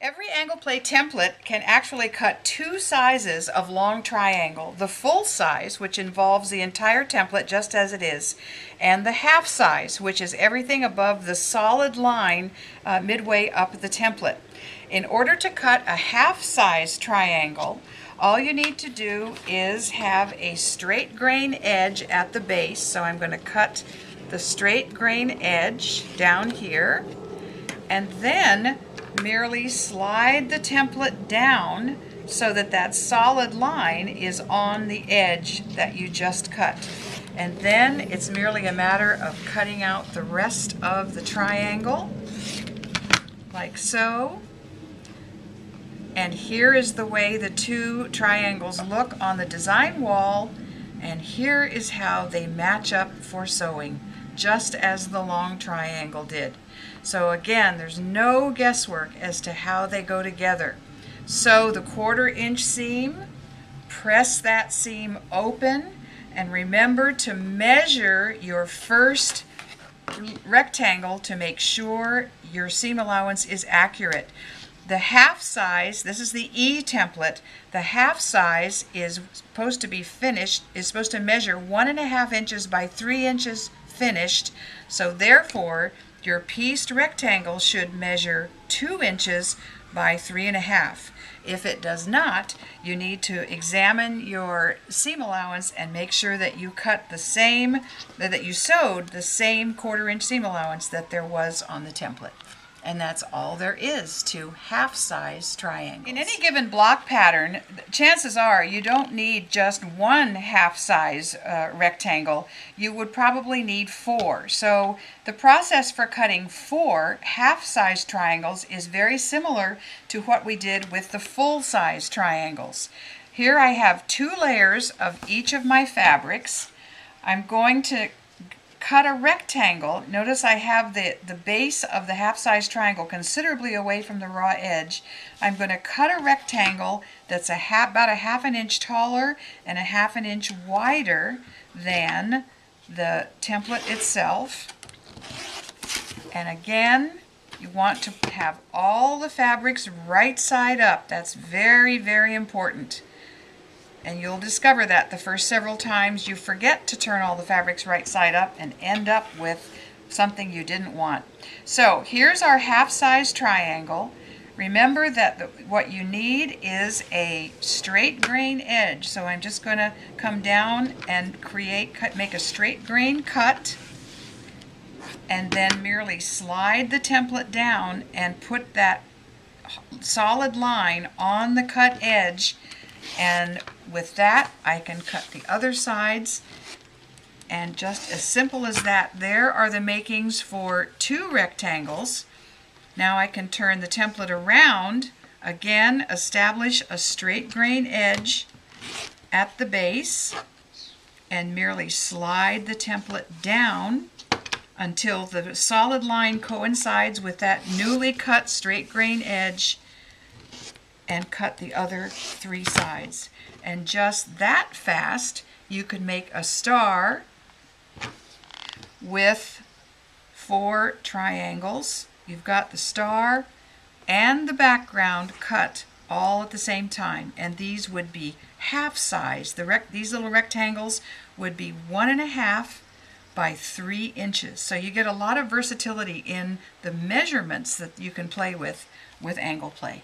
Every AnglePlay template can actually cut two sizes of long triangle. The full size, which involves the entire template just as it is, and the half size, which is everything above the solid line midway up the template. In order to cut a half size triangle, all you need to do is have a straight grain edge at the base. So I'm going to cut the straight grain edge down here, and then merely slide the template down so that that solid line is on the edge that you just cut. And then it's merely a matter of cutting out the rest of the triangle, like so. And here is the way the two triangles look on the design wall, and here is how they match up for sewing, just as the long triangle did. So again, there's no guesswork as to how they go together. Sew the 1/4 inch seam, press that seam open, and remember to measure your first rectangle to make sure your seam allowance is accurate. The half size, this is the E template, the half size is supposed to be finished, is supposed to measure 1.5 inches by 3 inches finished. So therefore, your pieced rectangle should measure 2 inches by 3.5. If it does not, you need to examine your seam allowance and make sure that you cut the same, that you sewed the same 1/4 inch seam allowance that there was on the template. And that's all there is to half-size triangles. In any given block pattern, chances are you don't need just one half-size rectangle. You would probably need 4. So the process for cutting 4 half-size triangles is very similar to what we did with the full-size triangles. Here I have 2 layers of each of my fabrics. I'm going to cut a rectangle. Notice I have the base of the half-size triangle considerably away from the raw edge. I'm going to cut a rectangle that's about 1/2 inch taller and 1/2 inch wider than the template itself. And again, you want to have all the fabrics right side up. That's very, very important. And you'll discover that the first several times you forget to turn all the fabrics right side up and end up with something you didn't want. So here's our half-size triangle. Remember that what you need is a straight grain edge. So I'm just going to come down and make a straight grain cut, and then merely slide the template down and put that solid line on the cut edge. And with that, I can cut the other sides, and just as simple as that, there are the makings for 2 rectangles. Now I can turn the template around, again establish a straight grain edge at the base, and merely slide the template down until the solid line coincides with that newly cut straight grain edge, and cut the other 3 sides. And just that fast, you could make a star with 4 triangles. You've got the star and the background cut all at the same time, and these would be half size. These little rectangles would be 1.5 by 3 inches. So you get a lot of versatility in the measurements that you can play with AnglePlay.